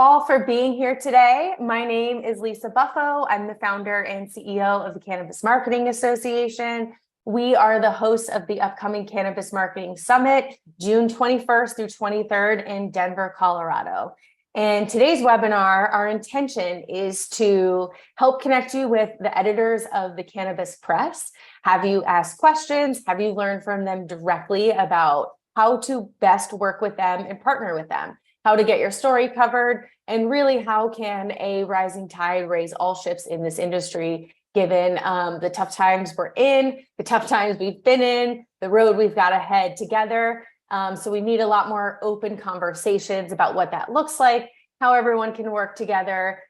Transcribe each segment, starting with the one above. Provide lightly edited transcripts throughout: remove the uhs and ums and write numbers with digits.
all for being here today. My name is Lisa Buffo. I'm the founder and CEO of the Cannabis Marketing Association. We are the hosts of the upcoming Cannabis Marketing Summit, June 21st through 23rd in Denver, Colorado. And today's webinar, our intention is to help connect you with the editors of the Cannabis Press, have you ask questions, have you learn from them directly about how to best work with them and partner with them, how to get your story covered, and really how can a rising tide raise all ships in this industry, given the tough times we're in, the tough times we've been in, the road we've got ahead together. So we need a lot more open conversations about what that looks like, how everyone can work together,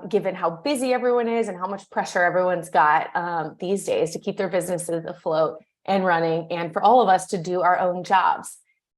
given how busy everyone is and how much pressure everyone's got these days to keep their businesses afloat and running, and for all of us to do our own jobs.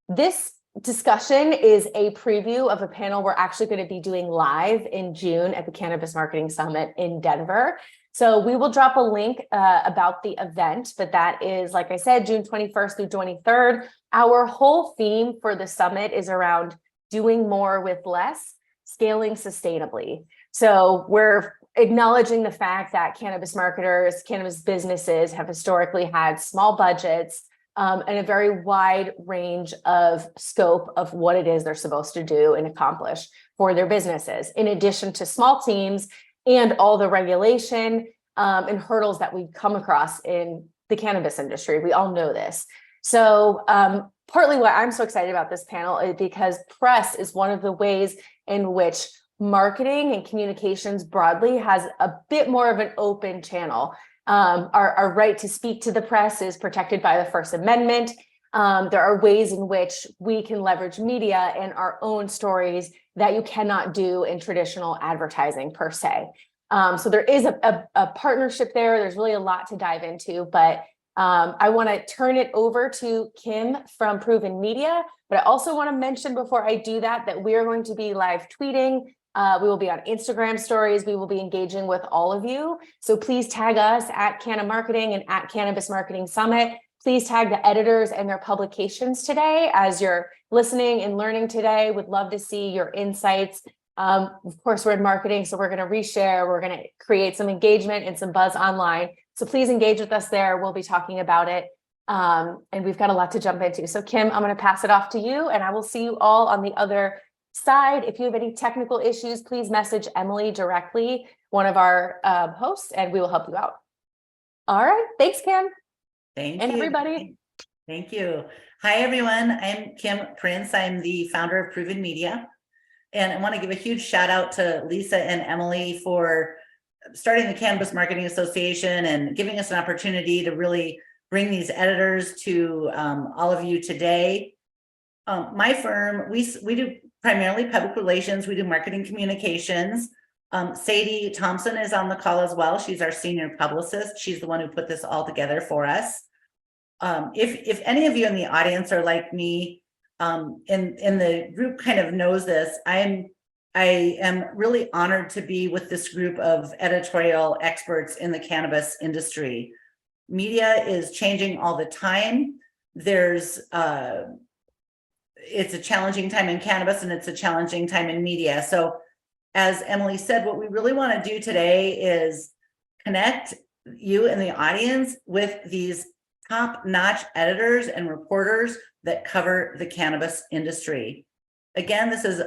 This discussion is a preview of a panel we're actually going to be doing live in June at the Cannabis Marketing Summit in Denver. So we will drop a link about the event, but that is, like I said, June 21st through 23rd. Our whole theme for the summit is around doing more with less, scaling sustainably. So we're acknowledging the fact that cannabis marketers, cannabis businesses have historically had small budgets and a very wide range of scope of what it is they're supposed to do and accomplish for their businesses, in addition to small teams and all the regulation and hurdles that we come across in the cannabis industry. We all know this. So partly why I'm so excited about this panel is because press is one of the ways in which marketing and communications broadly has a bit more of an open channel. Our right to speak to the press is protected by the First Amendment. There are ways in which we can leverage media and our own stories that you cannot do in traditional advertising per se. So there is a partnership there. There's really a lot to dive into, but I want to turn it over to Kim from Proven Media. But I also want to mention before I do that we are going to be live tweeting. We will be on Instagram stories. We will be engaging with all of you. So please tag us at Canna Marketing and at Cannabis Marketing Summit. Please tag the editors and their publications today as you're listening and learning today. Would love to see your insights. Of course, we're in marketing, so we're going to reshare. We're going to create some engagement and some buzz online. So please engage with us there. We'll be talking about it. And we've got a lot to jump into. So Kim, I'm going to pass it off to you, and I will see you all on the other side. If you have any technical issues, please message Emily directly, one of our hosts, and we will help you out. All right. Thanks, Kim. Thank and you. Everybody. Thank you. Hi, everyone. I'm Kim Prince. I'm the founder of Proven Media. And I want to give a huge shout out to Lisa and Emily for starting the Cannabis Marketing Association and giving us an opportunity to really bring these editors to all of you today. My firm, we do primarily public relations. We do marketing communications. Sadie Thompson is on the call as well. She's our senior publicist. She's the one who put this all together for us. If any of you in the audience are like me, in the group kind of knows this, I am really honored to be with this group of editorial experts in the cannabis industry. Media is changing all the time. It's a challenging time in cannabis and it's a challenging time in media. So as Emily said, what we really want to do today is connect you and the audience with these top-notch editors and reporters that cover the cannabis industry. Again, this is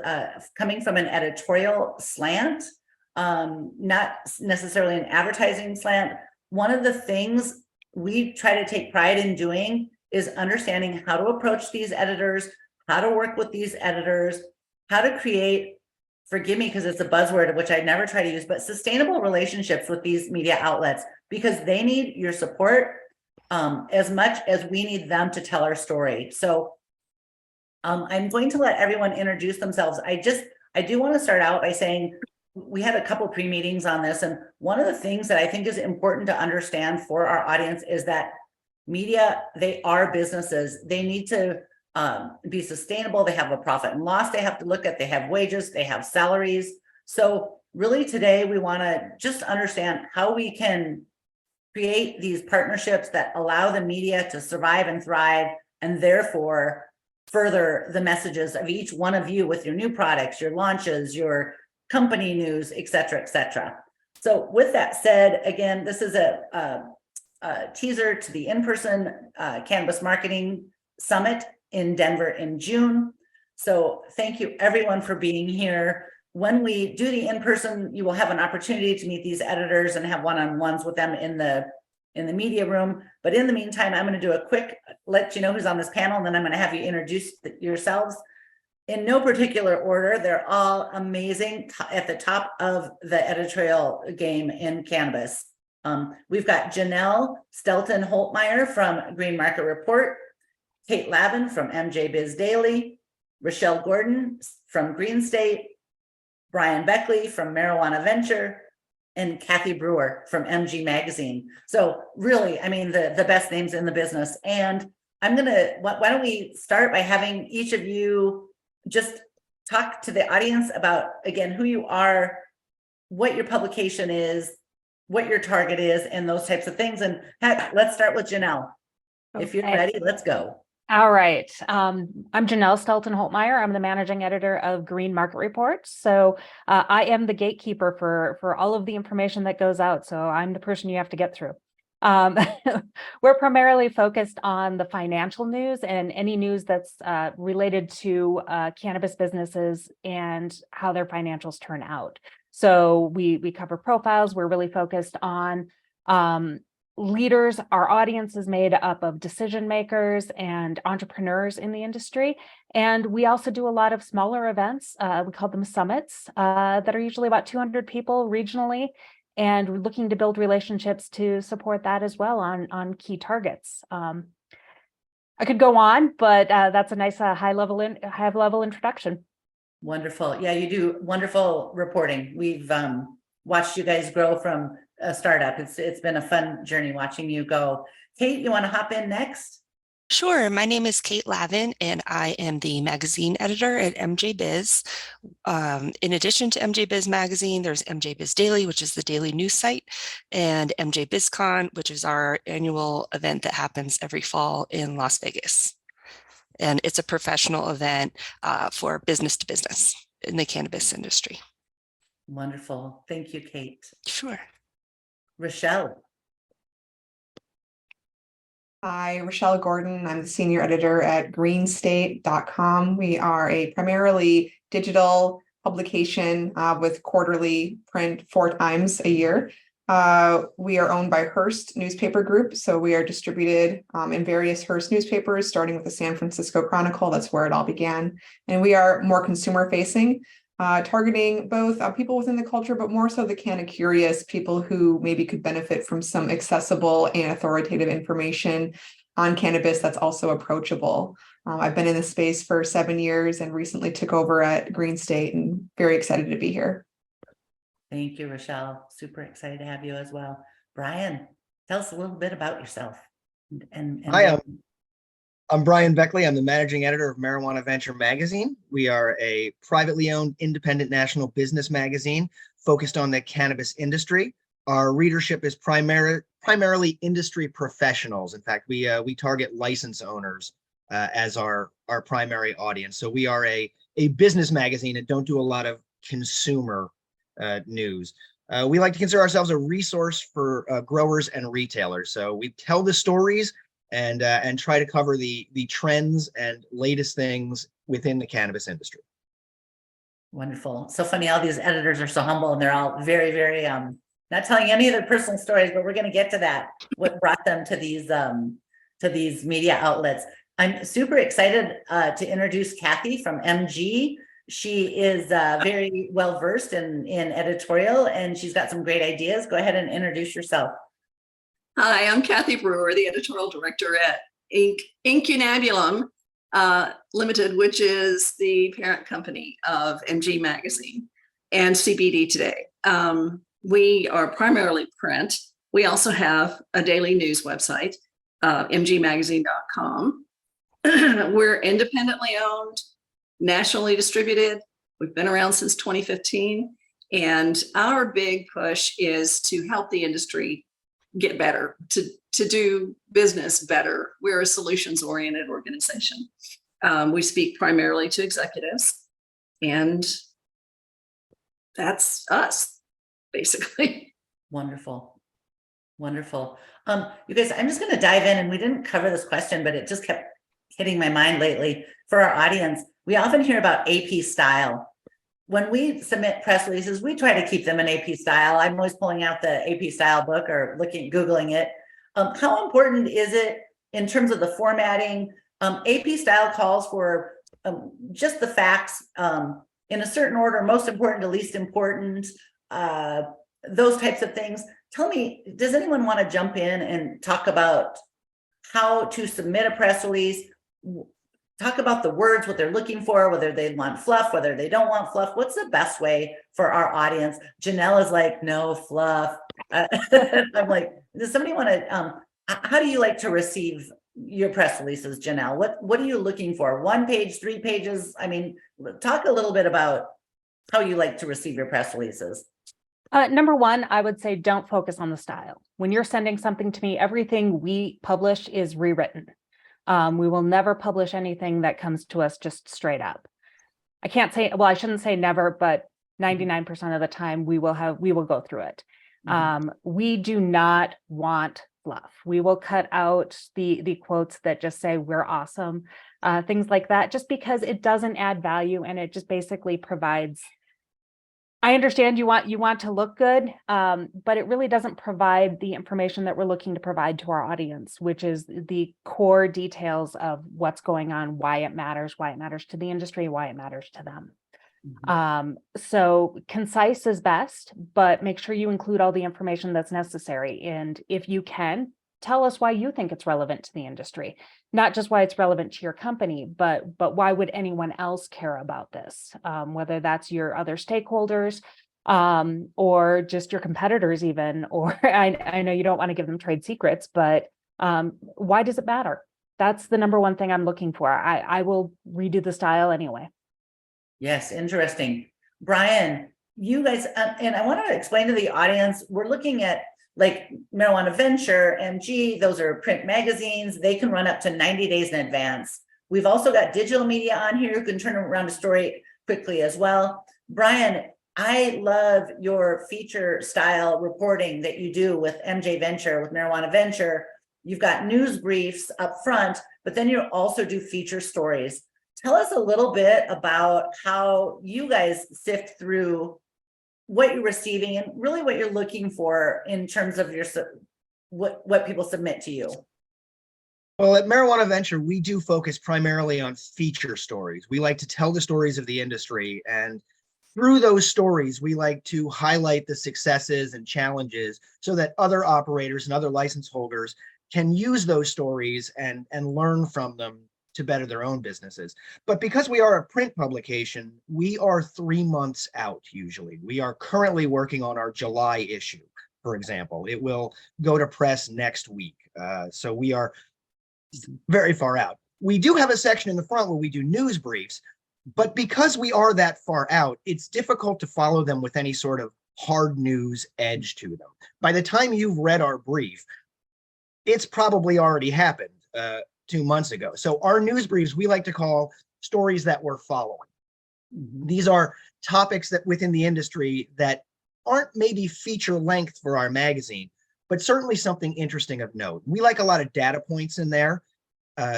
coming from an editorial slant, not necessarily an advertising slant. One of the things we try to take pride in doing is understanding how to approach these editors, how to work with these editors, how to create, forgive me because it's a buzzword which I never try to use, but sustainable relationships with these media outlets, because they need your support as much as we need them to tell our story. So I'm going to let everyone introduce themselves. I do want to start out by saying we had a couple pre-meetings on this, and one of the things that I think is important to understand for our audience is that media, they are businesses. They need to be sustainable. They have a profit and loss they have to look at. They have wages, they have salaries. So really today we want to just understand how we can create these partnerships that allow the media to survive and thrive, and therefore further the messages of each one of you with your new products, your launches, your company news, et cetera, et cetera. So with that said, again, this is a teaser to the in-person Cannabis Marketing Summit in Denver in June. So thank you everyone for being here. When we do the in-person, you will have an opportunity to meet these editors and have one-on-ones with them in the media room. But in the meantime, I'm going to do a quick, let you know who's on this panel, and then I'm going to have you introduce yourselves. In no particular order, they're all amazing at the top of the editorial game in cannabis. We've got Jenel Stelton-Holtmeier from Green Market Report, Kate Lavin from MJBizDaily, Rachelle Gordon from Greenstate, Brian Beckley from Marijuana Venture, and Kathy Brewer from MG Magazine. So really, I mean, the best names in the business. And I'm gonna, why don't we start by having each of you just talk to the audience about, again, who you are, what your publication is, what your target is, and those types of things. And heck, let's start with Jenel. Okay. If you're ready, let's go. All right. I'm Jenel Stelton-Holtmeier. I'm the managing editor of Green Market Report. So I am the gatekeeper for all of the information that goes out. So I'm the person you have to get through. We're primarily focused on the financial news and any news that's related to cannabis businesses and how their financials turn out. So we cover profiles. We're really focused on leaders. Our audience is made up of decision makers and entrepreneurs in the industry. And we also do a lot of smaller events. We call them summits that are usually about 200 people regionally. And we're looking to build relationships to support that as well on key targets. I could go on, but that's a nice high level introduction. Wonderful. Yeah, you do wonderful reporting. We've watched you guys grow from a startup. It's been a fun journey watching you go. Kate, you want to hop in next? Sure. My name is Kate Lavin, and I am the magazine editor at MJBiz. In addition to MJBiz Magazine, there's MJBizDaily, which is the daily news site, and MJBizCon, which is our annual event that happens every fall in Las Vegas. And it's a professional event for business to business in the cannabis industry. Wonderful. Thank you, Kate. Sure. Rachelle. Hi, Rachelle Gordon. I'm the senior editor at Greenstate.com. We are a primarily digital publication with quarterly print 4 times a year. We are owned by Hearst Newspaper Group, so we are distributed in various Hearst newspapers, starting with the San Francisco Chronicle. That's where it all began. And we are more consumer facing, targeting both people within the culture, but more so the canna curious, people who maybe could benefit from some accessible and authoritative information on cannabis that's also approachable. I've been in this space for 7 years and recently took over at Greenstate, and very excited to be here. Thank you, Rachelle. Super excited to have you as well. Brian, tell us a little bit about yourself. Hi, I'm Brian Beckley. I'm the managing editor of Marijuana Venture magazine. We are a privately owned independent national business magazine focused on the cannabis industry. Our readership is primarily industry professionals. In fact, we target license owners as our primary audience. So we are a business magazine and don't do a lot of consumer news. We like to consider ourselves a resource for growers and retailers. So we tell the stories and try to cover the trends and latest things within the cannabis industry. Wonderful. So funny, all these editors are so humble, and they're all very, very not telling any of their personal stories, but we're going to get to that. What brought them to these media outlets? I'm super excited to introduce Kathy from MG. She is very well versed in editorial, and she's got some great ideas. Go ahead and introduce yourself. Hi, I'm Kathy Brewer, the editorial director at Incunabulum Limited, which is the parent company of MG Magazine and CBD Today. We are primarily print. We also have a daily news website, MJMagazine.com. We're independently owned, nationally distributed. We've been around since 2015. And our big push is to help the industry get better, to do business better. We're a solutions-oriented organization. We speak primarily to executives, and that's us, basically. Wonderful. Wonderful. You guys, I'm just going to dive in, and we didn't cover this question, but it just kept hitting my mind lately. For our audience, we often hear about AP style. When we submit press releases, we try to keep them in AP style. I'm always pulling out the AP style book or Googling it. How important is it in terms of the formatting? AP style calls for just the facts in a certain order, most important to least important, those types of things. Tell me, does anyone want to jump in and talk about how to submit a press release? Talk about the words, what they're looking for, whether they want fluff, whether they don't want fluff. What's the best way for our audience? Jenel is like, no fluff. I'm like, does somebody want to, how do you like to receive your press releases, Jenel? What are you looking for? 1 page, 3 pages? I mean, talk a little bit about how you like to receive your press releases. Number one, I would say don't focus on the style. When you're sending something to me, everything we publish is rewritten. We will never publish anything that comes to us just straight up. I can't say, well, I shouldn't say never, but 99% of the time we will go through it. We do not want fluff. We will cut out the quotes that just say we're awesome, things like that, just because it doesn't add value, and it just basically provides. I understand you want to look good, but it really doesn't provide the information that we're looking to provide to our audience, which is the core details of what's going on, why it matters to the industry, why it matters to them. So concise is best, but make sure you include all the information that's necessary. And if you can, tell us why you think it's relevant to the industry, not just why it's relevant to your company, but why would anyone else care about this? Whether that's your other stakeholders, or just your competitors even, or I know you don't want to give them trade secrets, but why does it matter? That's the number one thing I'm looking for. I will redo the style anyway. Yes, interesting. Brian, you guys, and I want to explain to the audience, we're looking at like Marijuana Venture, MG, those are print magazines. They can run up to 90 days in advance. We've also got digital media on here who can turn around a story quickly as well. Brian, I love your feature style reporting that you do with MJ Venture, with Marijuana Venture. You've got news briefs up front, but then you also do feature stories. Tell us a little bit about how you guys sift through what you're receiving and really what you're looking for in terms of your what people submit to you. Well, at Marijuana Venture, we do focus primarily on feature stories. We like to tell the stories of the industry, and through those stories, we like to highlight the successes and challenges so that other operators and other license holders can use those stories and learn from them to better their own businesses. But because we are a print publication, we are 3 months out usually. We are currently working on our July issue, for example. It will go to press next week. So we are very far out. We do have a section in the front where we do news briefs, but because we are that far out, it's difficult to follow them with any sort of hard news edge to them. By the time you've read our brief, it's probably already happened 2 months ago. So our news briefs, we like to call stories that we're following. These are topics that within the industry that aren't maybe feature length for our magazine, but certainly something interesting of note. We like a lot of data points in there.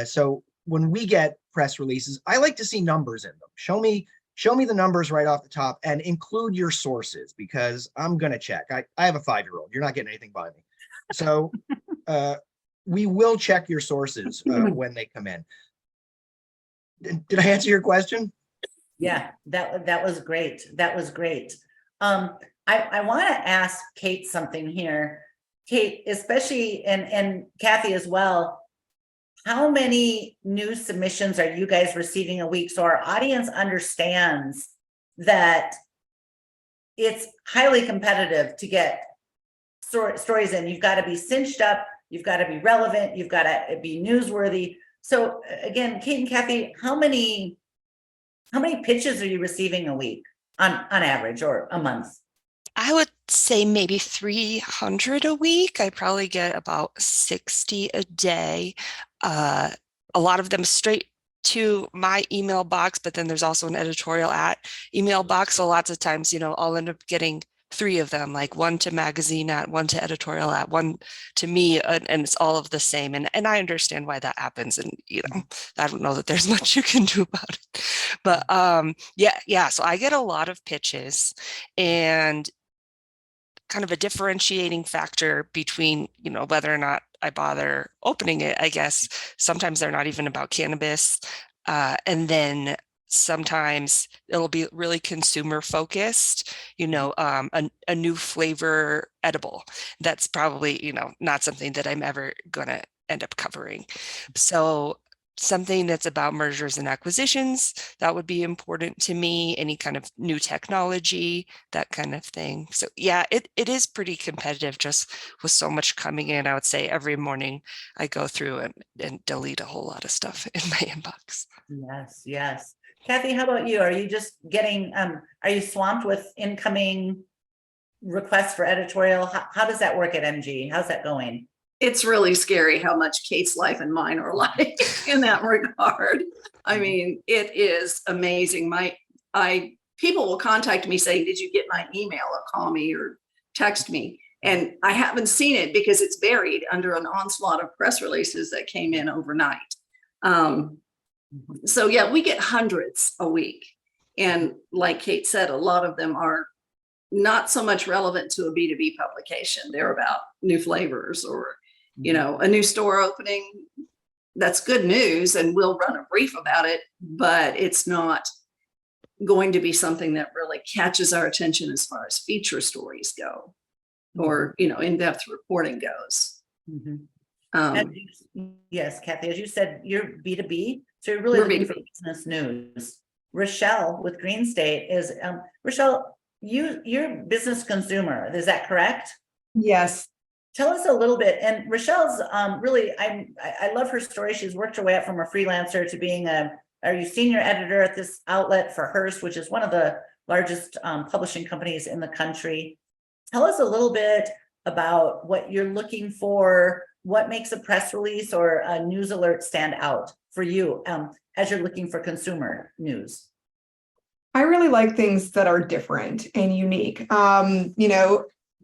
So when we get press releases, I like to see numbers in them. Show me the numbers right off the top and include your sources, because I'm going to check. I have a 5-year-old. You're not getting anything by me. So we will check your sources when they come in. Did I answer your question? Yeah, that was great. That was great. I want to ask Kate something here. Kate, especially, and Kathy as well, how many new submissions are you guys receiving a week so our audience understands that it's highly competitive to get stories in? You've got to be cinched up, you've got to be relevant, you've got to be newsworthy. So again, Kate and Kathy, how many pitches are you receiving a week on average, or a month? I would say maybe 300 a week. I probably get about 60 a day. A lot of them straight to my email box, but then there's also an editorial at email box. So lots of times, I'll end up getting 3 of them, like one to magazine at, one to editorial at, one to me, and it's all of the same. And I understand why that happens. And, I don't know that there's much you can do about it. But yeah. So I get a lot of pitches, and kind of a differentiating factor between, whether or not I bother opening it, I guess. Sometimes they're not even about cannabis. And then sometimes it'll be really consumer focused, a new flavor edible. That's probably, not something that I'm ever going to end up covering. So something that's about mergers and acquisitions, that would be important to me. Any kind of new technology, that kind of thing. So yeah, it is pretty competitive, just with so much coming in. I would say every morning I go through and delete a whole lot of stuff in my inbox. Yes. Kathy, how about you? Are you just getting, are you swamped with incoming requests for editorial? How does that work at MG? How's that going? It's really scary how much Kate's life and mine are like in that regard. I mean, it is amazing. People will contact me saying, did you get my email, or call me or text me? And I haven't seen it because it's buried under an onslaught of press releases that came in overnight. So yeah, we get hundreds a week. And like Kate said, a lot of them are not so much relevant to a B2B publication. They're about new flavors or, a new store opening. That's good news, and we'll run a brief about it, but it's not going to be something that really catches our attention as far as feature stories go, or, in-depth reporting goes. Yes, Kathy, as you said, you're B2B, so you're really looking for business news. Rachelle with Greenstate is, Rachelle, you're business consumer, is that correct? Yes. Tell us a little bit. And Rachelle's really, I love her story. She's worked her way up from a freelancer to being are you senior editor at this outlet for Hearst, which is one of the largest publishing companies in the country. Tell us a little bit about what you're looking for, what makes a press release or a news alert stand out for you as you're looking for consumer news. I really like things that are different and unique.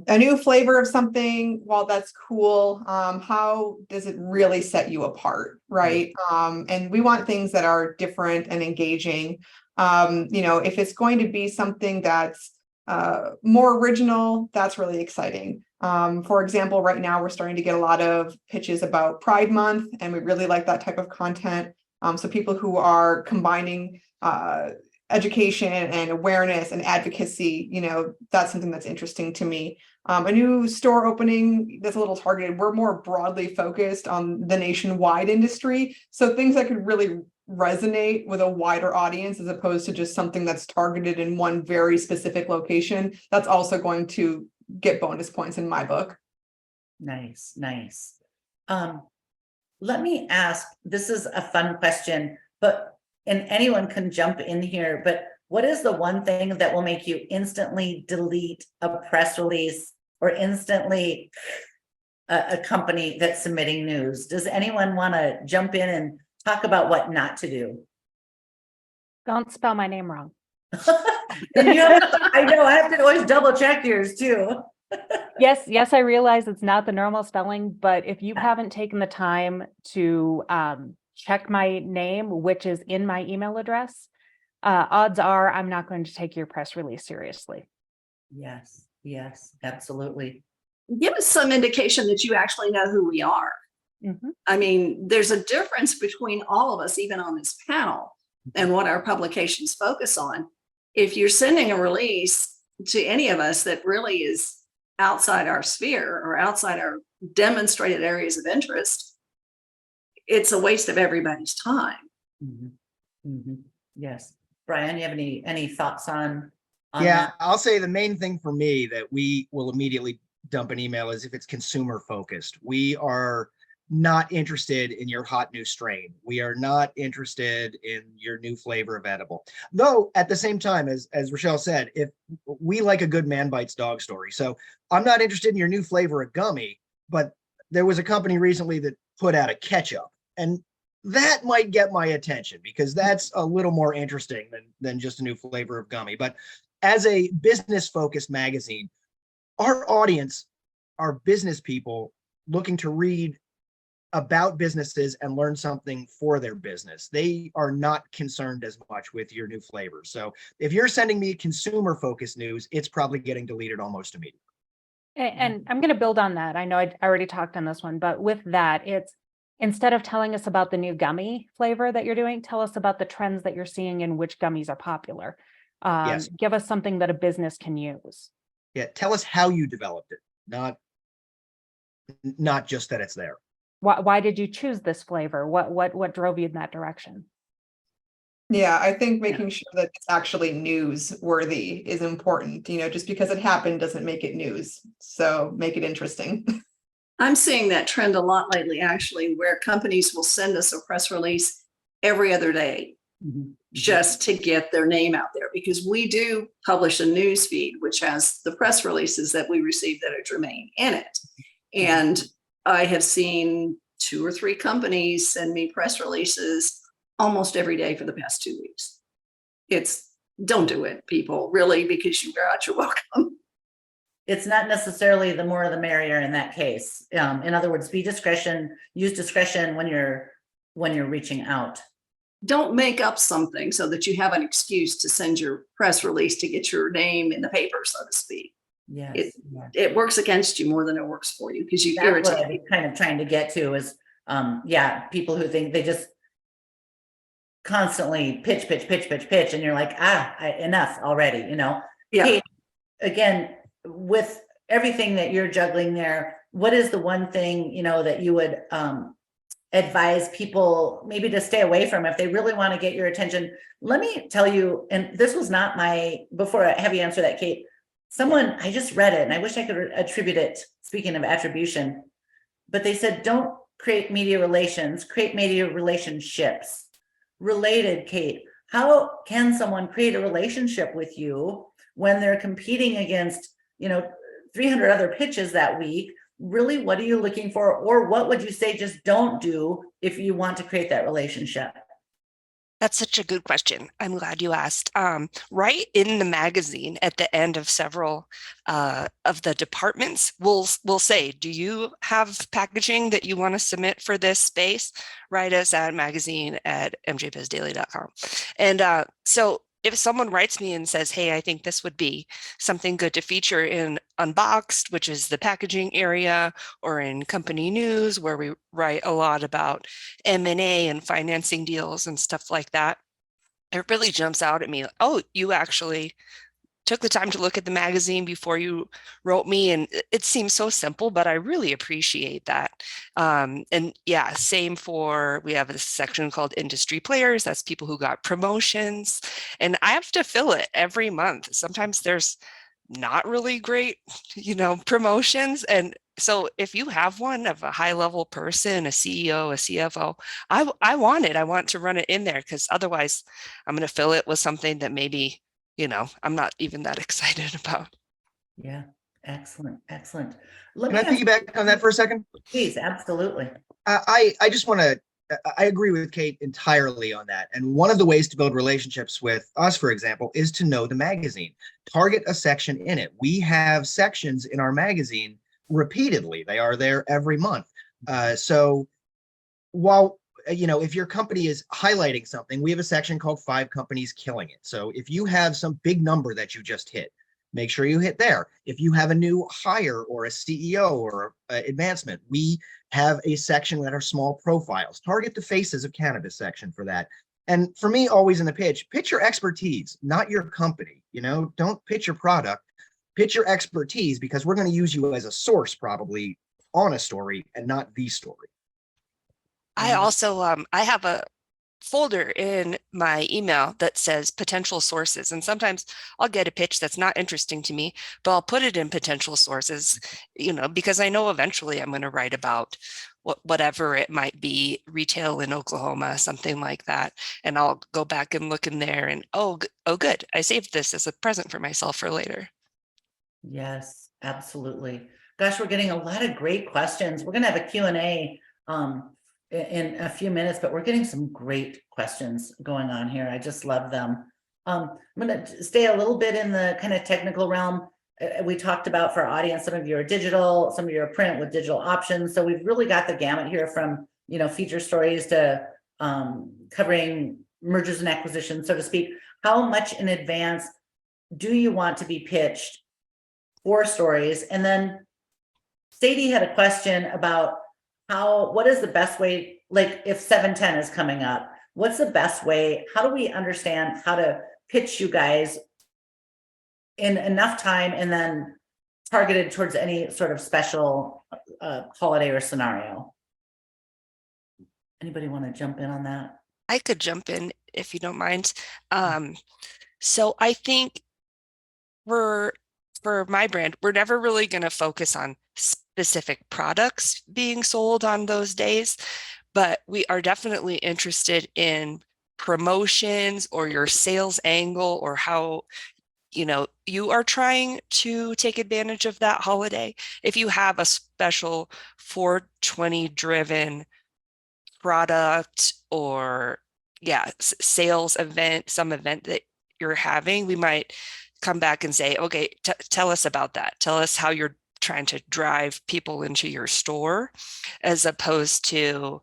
A new flavor of something, while that's cool, how does it really set you apart, right? And we want things that are different and engaging. If it's going to be something that's more original, that's really exciting. For example, right now we're starting to get a lot of pitches about Pride Month, and we really like that type of content. So people who are combining education and awareness and advocacy, that's something that's interesting to me. A new store opening that's a little targeted. We're more broadly focused on the nationwide industry. So things that could really resonate with a wider audience, as opposed to just something that's targeted in one very specific location. That's also going to get bonus points in my book. Nice. Let me ask, this is a fun question, and anyone can jump in here, but what is the one thing that will make you instantly delete a press release or instantly a company that's submitting news? Does anyone want to jump in and talk about what not to do? Don't spell my name wrong. I know, I have to always double check yours too. Yes, I realize it's not the normal spelling, but if you haven't taken the time to check my name, which is in my email address, odds are I'm not going to take your press release seriously. Yes, absolutely. Give us some indication that you actually know who we are. I mean, there's a difference between all of us, even on this panel, and what our publications focus on. If you're sending a release to any of us that really is outside our sphere or outside our demonstrated areas of interest, it's a waste of everybody's time. Yes. Brian, you have any thoughts on that? I'll say the main thing for me that we will immediately dump an email is if it's consumer focused. We are not interested in your hot new strain. We are not interested in your new flavor of edible. Though at the same time, as Rachelle said, if we like a good man bites dog story. So I'm not interested in your new flavor of gummy, but there was a company recently that put out a ketchup, and that might get my attention because that's a little more interesting than just a new flavor of gummy. But as a business focused magazine, our audience are business people looking to read about businesses and learn something for their business. They are not concerned as much with your new flavors. So if you're sending me consumer focused news, it's probably getting deleted almost immediately. And I'm going to build on that. I know I already talked on this one, but with that, it's instead of telling us about the new gummy flavor that you're doing, tell us about the trends that you're seeing and which gummies are popular. Yes. Give us something that a business can use. Yeah. Tell us how you developed it, not just that it's there. Why did you choose this flavor? What drove you in that direction? Yeah, I think making sure that it's actually newsworthy is important. Just because it happened doesn't make it news. So make it interesting. I'm seeing that trend a lot lately, actually, where companies will send us a press release every other day just to get their name out there, because we do publish a news feed, which has the press releases that we receive that are germane in it. And I have seen 2 or 3 companies send me press releases almost every day for the past 2 weeks. Don't do it, people, really, because you're out your welcome. It's not necessarily the more the merrier in that case. In other words, use discretion when you're reaching out. Don't make up something so that you have an excuse to send your press release to get your name in the paper, so to speak. Yes. It works against you more than it works for you, because you That's what irritate. I'm kind of trying to get to is, people who think they just constantly pitch, and you're like, enough already, Yeah. Kate, again, with everything that you're juggling there, what is the one thing, that you would advise people maybe to stay away from if they really want to get your attention? Let me tell you, and this was not before I have you answer that, Kate, I just read it and I wish I could attribute it, speaking of attribution, but they said, don't create media relations, create media relationships. Related, Kate, how can someone create a relationship with you when they're competing against, 300 other pitches that week? Really, what are you looking for? Or what would you say just don't do if you want to create that relationship? That's such a good question. I'm glad you asked. Right in the magazine, at the end of several of the departments, we'll say, do you have packaging that you want to submit for this space? Write us at magazine@mjbizdaily.com. And so if someone writes me and says, hey, I think this would be something good to feature in Unboxed, which is the packaging area, or in company news, where we write a lot about M&A and financing deals and stuff like that, it really jumps out at me. Oh, you actually took the time to look at the magazine before you wrote me. And it seems so simple, but I really appreciate that. And yeah, same we have a section called industry players. That's people who got promotions, and I have to fill it every month. Sometimes there's not really great, promotions. And so if you have one of a high level person, a CEO, a CFO, I want it. I want to run it in there, because otherwise I'm going to fill it with something that maybe I'm not even that excited about. Yeah. Excellent. Can I piggyback on that for a second? Please. Absolutely. I just want to, I agree with Kate entirely on that. And one of the ways to build relationships with us, for example, is to know the magazine. Target a section in it. We have sections in our magazine repeatedly. They are there every month. So while if your company is highlighting something, we have a section called 5 Companies Killing It. So if you have some big number that you just hit, make sure you hit there. If you have a new hire or a CEO or advancement, we have a section that are small profiles. Target the faces of cannabis section for that. And for me, always in the pitch your expertise, not your company. Don't pitch your product, pitch your expertise, because we're going to use you as a source probably on a story and not the story. I also, I have a folder in my email that says potential sources. And sometimes I'll get a pitch that's not interesting to me, but I'll put it in potential sources, because I know eventually I'm going to write about whatever it might be, retail in Oklahoma, something like that. And I'll go back and look in there and, oh, good. I saved this as a present for myself for later. Yes, absolutely. Gosh, we're getting a lot of great questions. We're going to have a Q&A in a few minutes, but we're getting some great questions going on here. I just love them. I'm going to stay a little bit in the kind of technical realm. We talked about for our audience, some of you are digital, some of you are print with digital options. So we've really got the gamut here from, you know, feature stories to covering mergers and acquisitions, so to speak. How much in advance do you want to be pitched for stories? And then Sadie had a question about what is the best way, like if 710 is coming up, what's the best way? How do we understand how to pitch you guys in enough time and then targeted towards any sort of special holiday or scenario? Anybody want to jump in on that? I could jump in if you don't mind. So I think for my brand, we're never really going to focus on specific products being sold on those days, but we are definitely interested in promotions or your sales angle or how, you know, you are trying to take advantage of that holiday. If you have a special 420 driven product or sales event, some event that you're having, we might come back and say, okay, tell us about that. Tell us how you're trying to drive people into your store, as opposed to,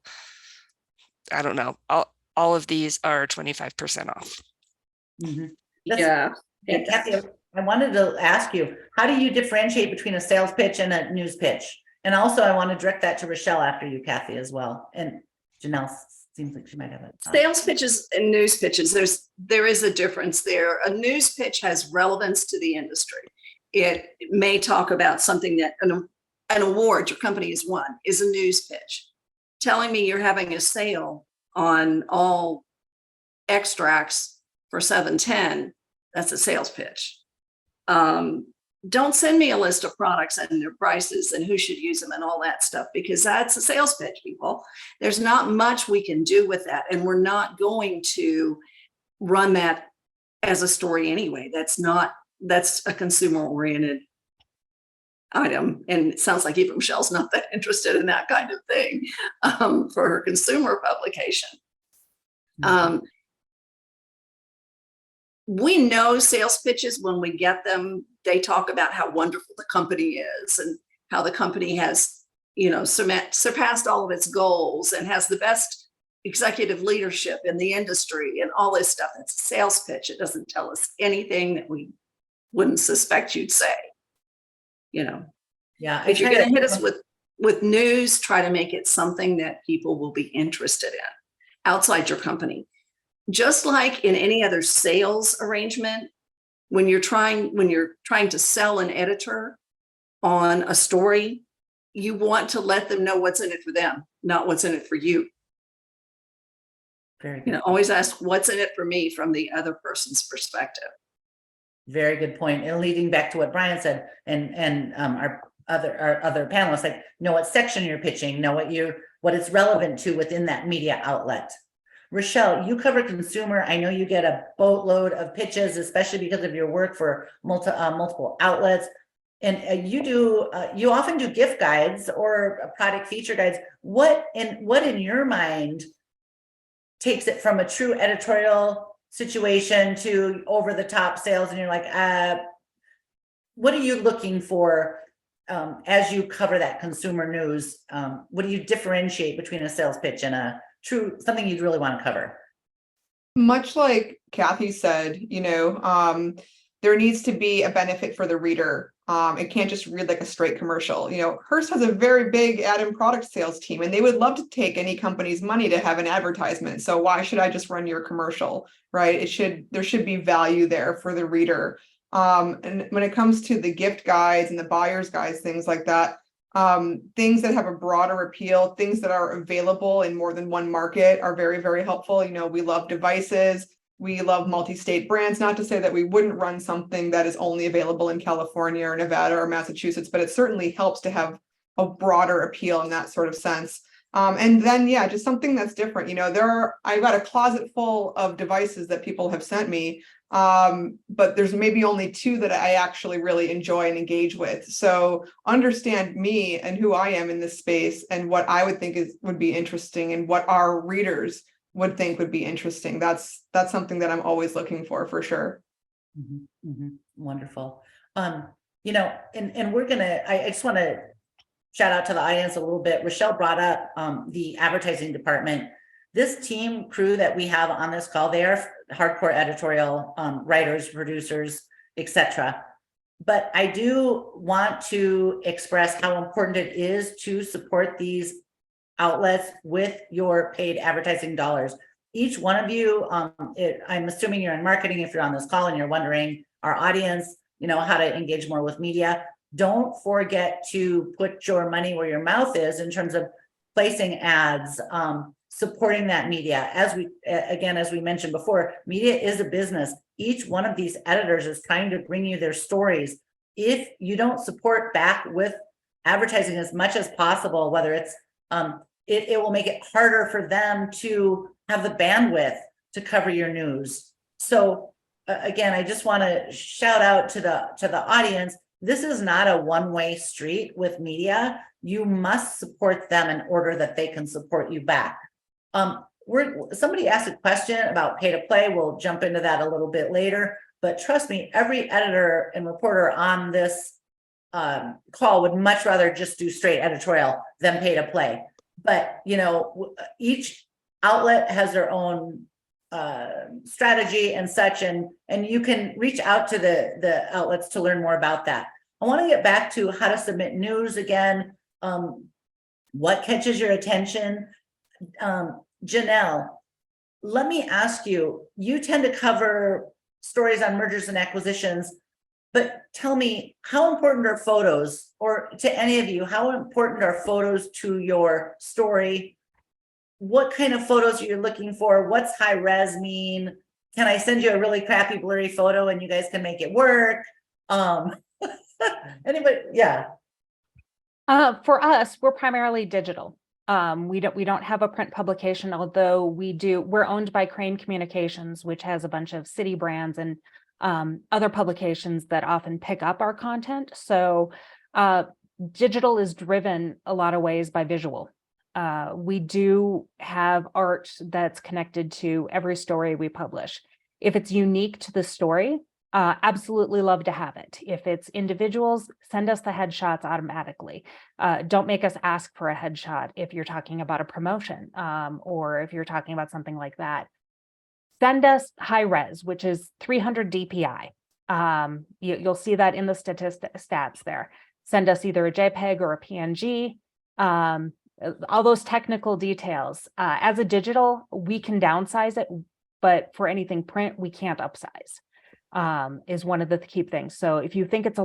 I don't know, all of these are 25% off. Mm-hmm. Yeah. Kathy, I wanted to ask you, how do you differentiate between a sales pitch and a news pitch? And also I want to direct that to Rachelle after you, Kathy, as well. And Jenel seems like she might have it. Sales pitches and news pitches, there is a difference there. A news pitch has relevance to the industry. It may talk about something that an award your company has won is a news pitch. Telling me you're having a sale on all extracts for 710, that's a sales pitch. Don't send me a list of products and their prices and who should use them and all that stuff, because that's a sales pitch, people. There's not much we can do with that. And we're not going to run that as a story anyway. That's a consumer oriented item. And it sounds like even Rachelle's not that interested in that kind of thing for her consumer publication. We know sales pitches when we get them, they talk about how wonderful the company is and how the company has, you know, surpassed all of its goals and has the best executive leadership in the industry and all this stuff. It's a sales pitch. It doesn't tell us anything that we wouldn't suspect you'd say, you know. Yeah. If you're going to hit us with news, try to make it something that people will be interested in outside your company. Just like in any other sales arrangement, when you're trying to sell an editor on a story, you want to let them know what's in it for them, not what's in it for you. Very good. You know, always ask what's in it for me from the other person's perspective. Very good point. And leading back to what Brian said, and our other panelists, like, know what section you're pitching, know what it's relevant to within that media outlet. Rachelle, you cover consumer. I know you get a boatload of pitches, especially because of your work for multiple outlets. And you often do gift guides or product feature guides. What in your mind takes it from a true editorial situation to over the top sales? And you're like, what are you looking for as you cover that consumer news? What do you differentiate between a sales pitch and a true something you'd really want to cover? Much like Kathy said, you know, there needs to be a benefit for the reader. It can't just read like a straight commercial. You know, Hearst has a very big ad and product sales team, and they would love to take any company's money to have an advertisement. So why should I just run your commercial, right? There should be value there for the reader. And when it comes to the gift guides and the buyer's guides, things like that, things that have a broader appeal, things that are available in more than one market are very, very helpful. You know, we love devices. We love multi-state brands, not to say that we wouldn't run something that is only available in California or Nevada or Massachusetts, but it certainly helps to have a broader appeal in that sort of sense. And then, yeah, just something that's different. You know, I've got a closet full of devices that people have sent me, But there's maybe only two that I actually really enjoy and engage with. So understand me and who I am in this space and what I would think would be interesting and what our readers would think would be interesting. That's something that I'm always looking for sure. Wonderful. You know, and we're gonna, I just want to shout out to the audience a little bit. Rachelle brought up the advertising department. This team crew that we have on this call, they are hardcore editorial writers, producers, etc. But I do want to express how important it is to support these outlets with your paid advertising dollars. Each one of you, I'm assuming you're in marketing if you're on this call and you're wondering, our audience, you know, how to engage more with media. Don't forget to put your money where your mouth is in terms of placing ads, supporting that media. As we mentioned before, media is a business. Each one of these editors is trying to bring you their stories. If you don't support back with advertising as much as possible, whether it's, it will make it harder for them to have the bandwidth to cover your news. So again, I just want to shout out to the audience. This is not a one-way street with media. You must support them in order that they can support you back. Somebody asked a question about pay to play. We'll jump into that a little bit later, but trust me, every editor and reporter on this call would much rather just do straight editorial than pay to play. But you know, each outlet has their own strategy and such, and you can reach out to the outlets to learn more about that. I want to get back to how to submit news again. What catches your attention? Jenel, let me ask you, you tend to cover stories on mergers and acquisitions, but tell me, how important are photos, or to any of you, how important are photos to your story? What kind of photos are you looking for? What's high res mean? Can I send you a really crappy blurry photo and you guys can make it work? Anybody? Yeah. For us, we're primarily digital. We don't have a print publication, although we're owned by Crane Communications, which has a bunch of city brands and other publications that often pick up our content. So digital is driven a lot of ways by visual. We do have art that's connected to every story we publish. If it's unique to the story, absolutely love to have it. If it's individuals, send us the headshots automatically. Don't make us ask for a headshot if you're talking about a promotion, or if you're talking about something like that. Send us high res, which is 300 DPI. You'll see that in the stats there. Send us either a JPEG or a PNG. All those technical details. As a digital, we can downsize it, but for anything print, we can't upsize. Is one of the key things. So if you think it's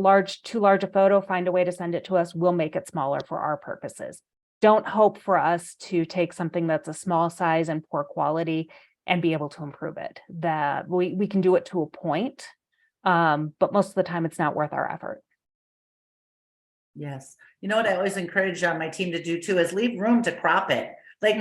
too large a photo, find a way to send it to us. We'll make it smaller for our purposes. Don't hope for us to take something that's a small size and poor quality and be able to improve it. That we can do it to a point, but most of the time it's not worth our effort. Yes. You know what I always encourage my team to do too is leave room to crop it. Like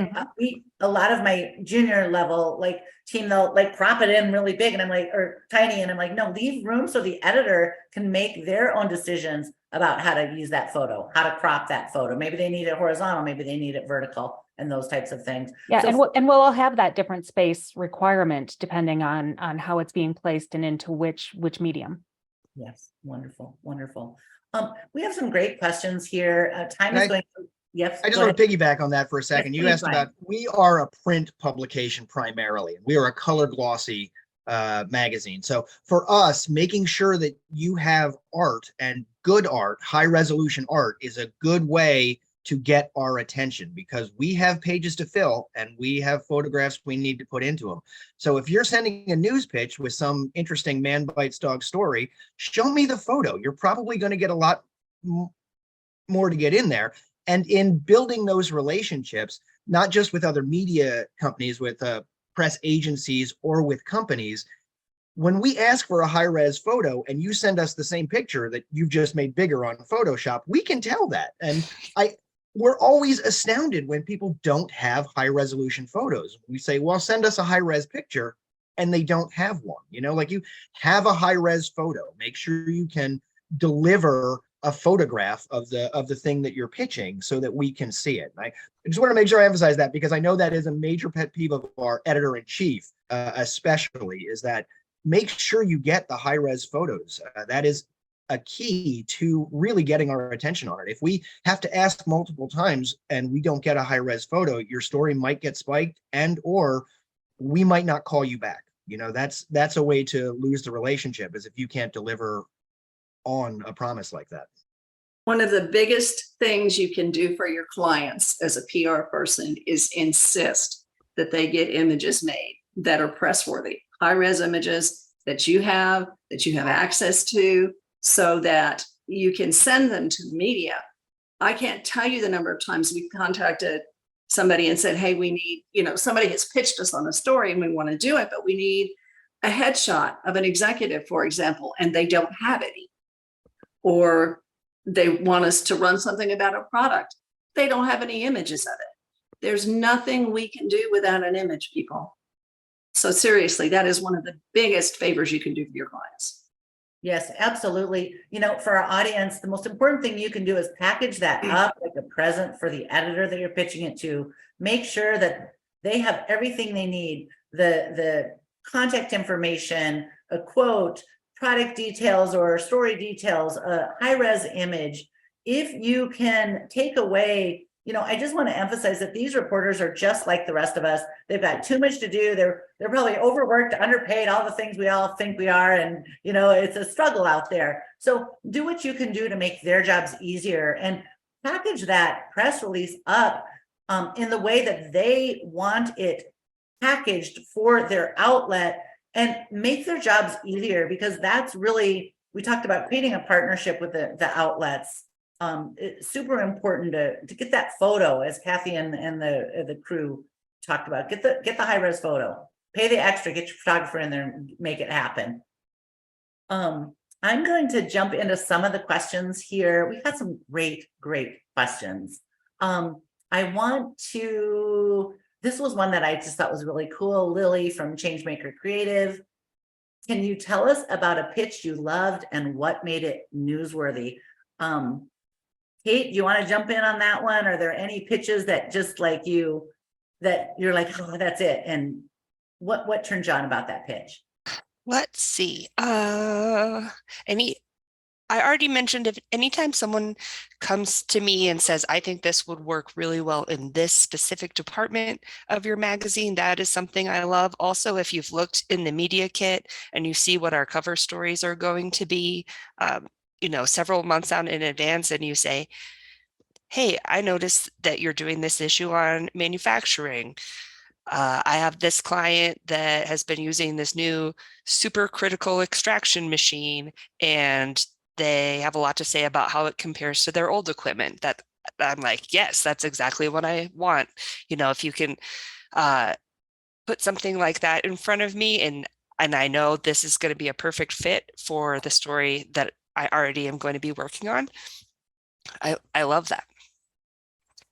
a lot of my junior level team, they'll crop it in really big and I'm like, or tiny, and I'm like, no, leave room so the editor can make their own decisions about how to use that photo, how to crop that photo. Maybe they need it horizontal, maybe they need it vertical, and those types of things. Yeah, so, and we'll all have that different space requirement depending on how it's being placed and into which medium. Yes, wonderful, wonderful. We have some great questions here. Time is going. Yes. I just want to piggyback on that for a second. You asked about, we are a print publication primarily. We are a color glossy magazine. So for us, making sure that you have art and good art, high resolution art, is a good way to get our attention, because we have pages to fill and we have photographs we need to put into them. So if you're sending a news pitch with some interesting man bites dog story, show me the photo. You're probably going to get a lot more to get in there. And in building those relationships, not just with other media companies, with press agencies, or with companies, when we ask for a high-res photo and you send us the same picture that you've just made bigger on Photoshop, we can tell that. And we're always astounded when people don't have high-resolution photos. We say, well, send us a high-res picture. and they don't have one. Like, you have a high-res photo, make sure you can deliver a photograph of the thing that you're pitching so that we can see it. I just want to make sure I emphasize that, because I know that is a major pet peeve of our editor-in-chief, especially, is that make sure you get the high-res photos. That is a key to really getting our attention on it. If we have to ask multiple times and we don't get a high-res photo, your story might get spiked, and or we might not call you back. That's a way to lose the relationship, is if you can't deliver on a promise like that. One of the biggest things you can do for your clients as a PR person is insist that they get images made that are press-worthy, high-res images that you have access to, so that you can send them to the media. I can't tell you the number of times we've contacted somebody and said, hey, we need, somebody has pitched us on a story and we want to do it, but we need a headshot of an executive, for example, and they don't have any. Or they want us to run something about a product. They don't have any images of it. There's nothing we can do without an image, people. So seriously, that is one of the biggest favors you can do for your clients. Yes, absolutely. For our audience, the most important thing you can do is package that up like a present for the editor that you're pitching it to. Make sure that they have everything they need, the contact information, a quote, product details or story details, a high-res image. If you can take away, I just want to emphasize that these reporters are just like the rest of us. They've got too much to do. They're probably overworked, underpaid, all the things we all think we are. And, it's a struggle out there. So do what you can do to make their jobs easier, and package that press release up in the way that they want it packaged for their outlet, and make their jobs easier, because that's really, we talked about creating a partnership with the outlets. It's super important to get that photo, as Kathy and the crew talked about. Get the high-res photo, pay the extra, get your photographer in there and make it happen. I'm going to jump into some of the questions here. We've got some great questions. This was one that I just thought was really cool. Lily from Changemaker Creative. Can you tell us about a pitch you loved and what made it newsworthy? Kate, do you want to jump in on that one? Are there any pitches that just like you, that you're like, oh, that's it? And what turned you on about that pitch? Let's see. I already mentioned, if anytime someone comes to me and says, I think this would work really well in this specific department of your magazine, that is something I love. Also, if you've looked in the media kit and you see what our cover stories are going to be, several months out in advance, and you say, hey, I noticed that you're doing this issue on manufacturing. I have this client that has been using this new supercritical extraction machine, and they have a lot to say about how it compares to their old equipment. That I'm like, yes, that's exactly what I want. If you can put something like that in front of me, and I know this is going to be a perfect fit for the story that I already am going to be working on. I love that.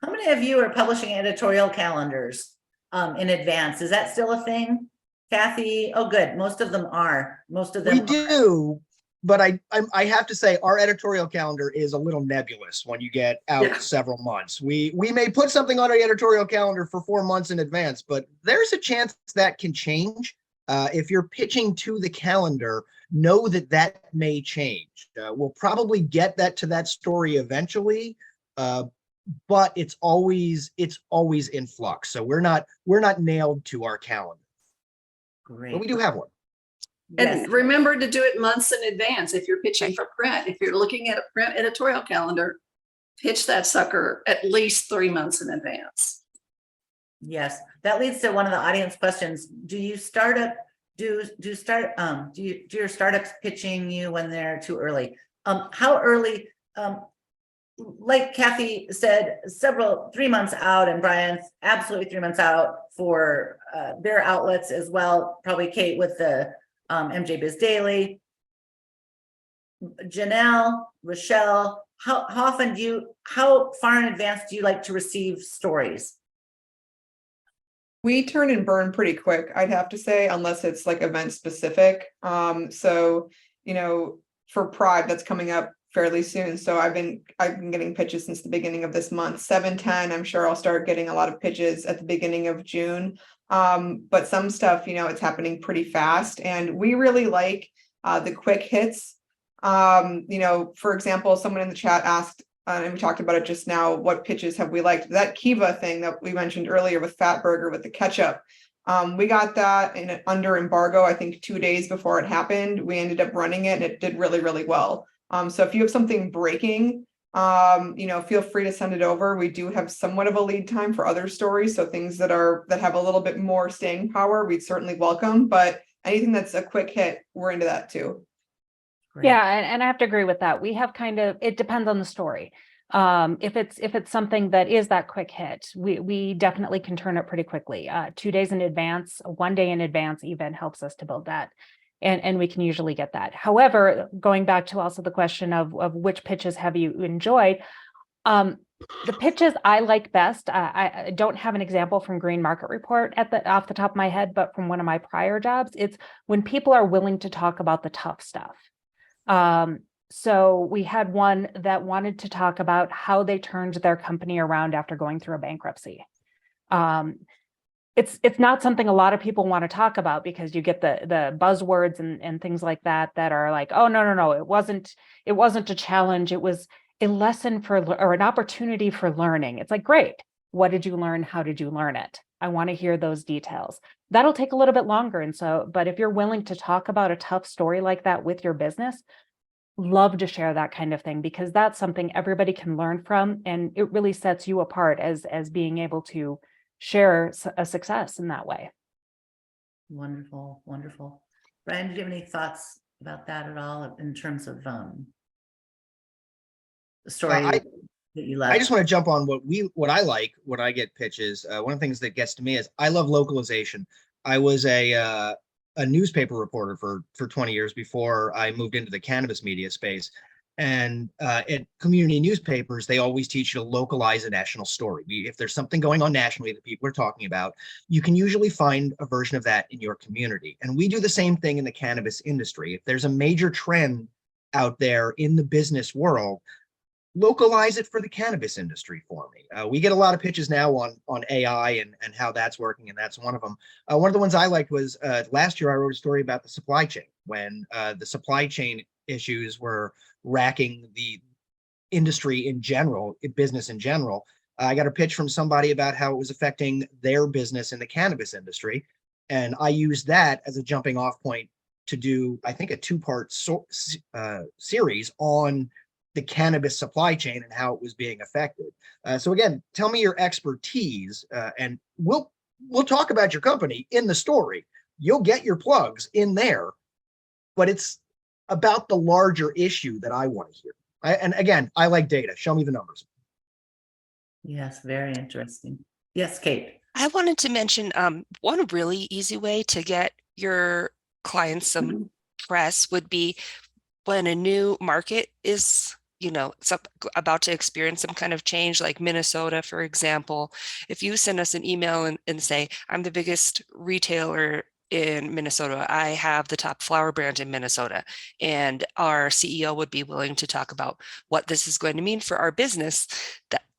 How many of you are publishing editorial calendars in advance? Is that still a thing? Kathy? Oh, good. Most of them are. Most of them we do. But I have to say, our editorial calendar is a little nebulous when you get out several months. We may put something on our editorial calendar for 4 months in advance, but there's a chance that can change. If you're pitching to the calendar, know that may change. We'll probably get to that story eventually, but it's always in flux. So we're not nailed to our calendar. Great. But we do have one. And remember to do it months in advance. If you're pitching for print, if you're looking at a print editorial calendar, pitch that sucker at least 3 months in advance. Yes, that leads to one of the audience questions. Do your startups pitching you when they're too early? How early? Like Kathy said, 3 months out, and Brian's absolutely 3 months out for their outlets as well. Probably Kate with the MJBizDaily. Jenel, Rachelle, how far in advance do you like to receive stories? We turn and burn pretty quick, I'd have to say, unless it's like event specific. So, you know, for Pride, that's coming up fairly soon. So I've been getting pitches since the beginning of this month. 7/10, I'm sure I'll start getting a lot of pitches at the beginning of June. But some stuff, you know, it's happening pretty fast, and we really like the quick hits. You know, for example, someone in the chat asked, and we talked about it just now, what pitches have we liked? That Kiva thing that we mentioned earlier with Fat Burger with the ketchup. We got that under embargo, I think 2 days before it happened. We ended up running it and it did really, really well. So if you have something breaking, you know, feel free to send it over. We do have somewhat of a lead time for other stories. So things that have a little bit more staying power, we'd certainly welcome, but anything that's a quick hit, we're into that too. Great. Yeah, and I have to agree with that. We have it depends on the story. If it's something that is that quick hit, we definitely can turn it pretty quickly. 2 days in advance, 1 day in advance even helps us to build that. And we can usually get that. However, going back to also the question of which pitches have you enjoyed, the pitches I like best, I don't have an example from Green Market Report off the top of my head, but from one of my prior jobs, it's when people are willing to talk about the tough stuff. So we had one that wanted to talk about how they turned their company around after going through a bankruptcy. It's not something a lot of people want to talk about because you get the buzzwords and things like that are like, oh, no, it wasn't a challenge. It was a lesson or an opportunity for learning. It's like, great. What did you learn? How did you learn it? I want to hear those details. That'll take a little bit longer. And so, but if you're willing to talk about a tough story like that with your business, love to share that kind of thing, because that's something everybody can learn from. And it really sets you apart as being able to share a success in that way. Wonderful, wonderful. Brian, did you have any thoughts about that at all in terms of the story that you love? I just want to jump on what I like when I get pitches. One of the things that gets to me is I love localization. I was a newspaper reporter for 20 years before I moved into the cannabis media space. And at community newspapers, they always teach you to localize a national story. If there's something going on nationally that people are talking about, you can usually find a version of that in your community. And we do the same thing in the cannabis industry. If there's a major trend out there in the business world, localize it for the cannabis industry for me. We get a lot of pitches now on AI and how that's working, and that's one of them. One of the ones I liked was last year I wrote a story about the supply chain, when the supply chain issues were racking the industry in general, business in general. I got a pitch from somebody about how it was affecting their business in the cannabis industry, and I used that as a jumping off point to do, I think, a 2-part series on the cannabis supply chain and how it was being affected. So again, tell me your expertise, and we'll talk about your company in the story. You'll get your plugs in there, but it's about the larger issue that I want to hear. And again, I like data. Show me the numbers. Yes, very interesting. Yes, Kate. I wanted to mention one really easy way to get your clients some press would be when a new market is, about to experience some kind of change, like Minnesota, for example. If you send us an email and say, I'm the biggest retailer in Minnesota, I have the top flower brand in Minnesota, and our CEO would be willing to talk about what this is going to mean for our business,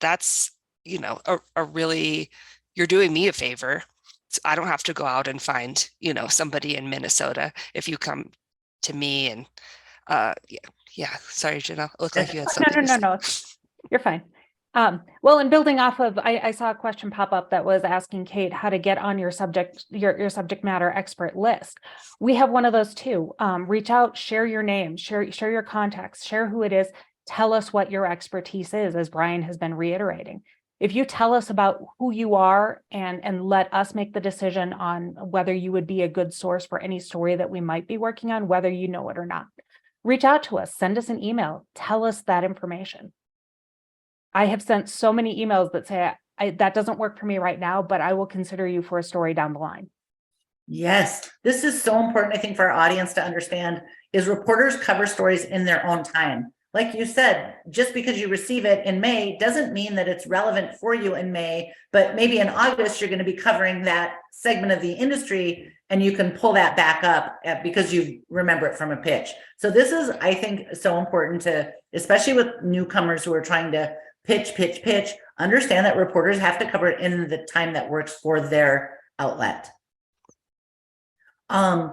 that's a really, you're doing me a favor. So I don't have to go out and find somebody in Minnesota if you come to me. And yeah, sorry, Jenel, it looked like you had something. No, you're fine. Well, and building off of, I saw a question pop up that was asking Kate how to get on your subject matter expert list. We have one of those too. Reach out, share your name, share your contacts, share who it is, tell us what your expertise is, as Brian has been reiterating. If you tell us about who you are and let us make the decision on whether you would be a good source for any story that we might be working on, whether you know it or not, reach out to us, send us an email, tell us that information. I have sent so many emails that say, that doesn't work for me right now, but I will consider you for a story down the line. Yes, this is so important, I think, for our audience to understand, is reporters cover stories in their own time. like you said, just because you receive it in May doesn't mean that it's relevant for you in May, but maybe in August, you're going to be covering that segment of the industry and you can pull that back up because you remember it from a pitch. So this is, I think, so important to, especially with newcomers who are trying to pitch, understand that reporters have to cover it in the time that works for their outlet. A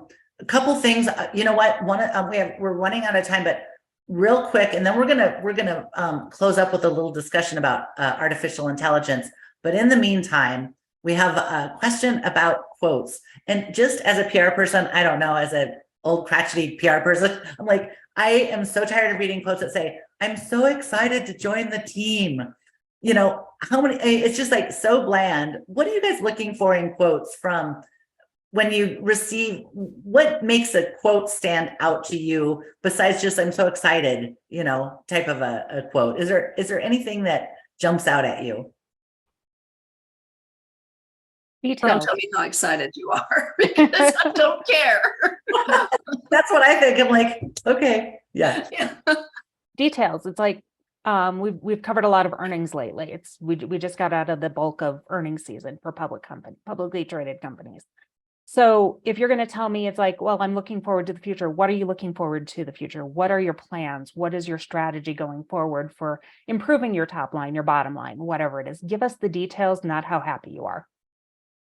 couple things, you know what, we're running out of time, but real quick, and then we're gonna close up with a little discussion about artificial intelligence. But in the meantime, we have a question about quotes. And just as a PR person, I don't know, as an old crotchety PR person, I'm like, I am so tired of reading quotes that say, I'm so excited to join the team. You know, how many, it's just like so bland. What are you guys looking for in quotes from when you receive, what makes a quote stand out to you besides just, I'm so excited, you know, type of a quote? Is there anything that jumps out at you? Don't Details. tell me how excited you are because I don't care. That's what I think. I'm like, okay, yeah. Yeah. Details. It's like we've covered a lot of earnings lately. We just got out of the bulk of earnings season for publicly traded companies. So if you're going to tell me, it's like, well, I'm looking forward to the future. What are you looking forward to the future? What are your plans? What is your strategy going forward for improving your top line, your bottom line, whatever it is? Give us the details, not how happy you are.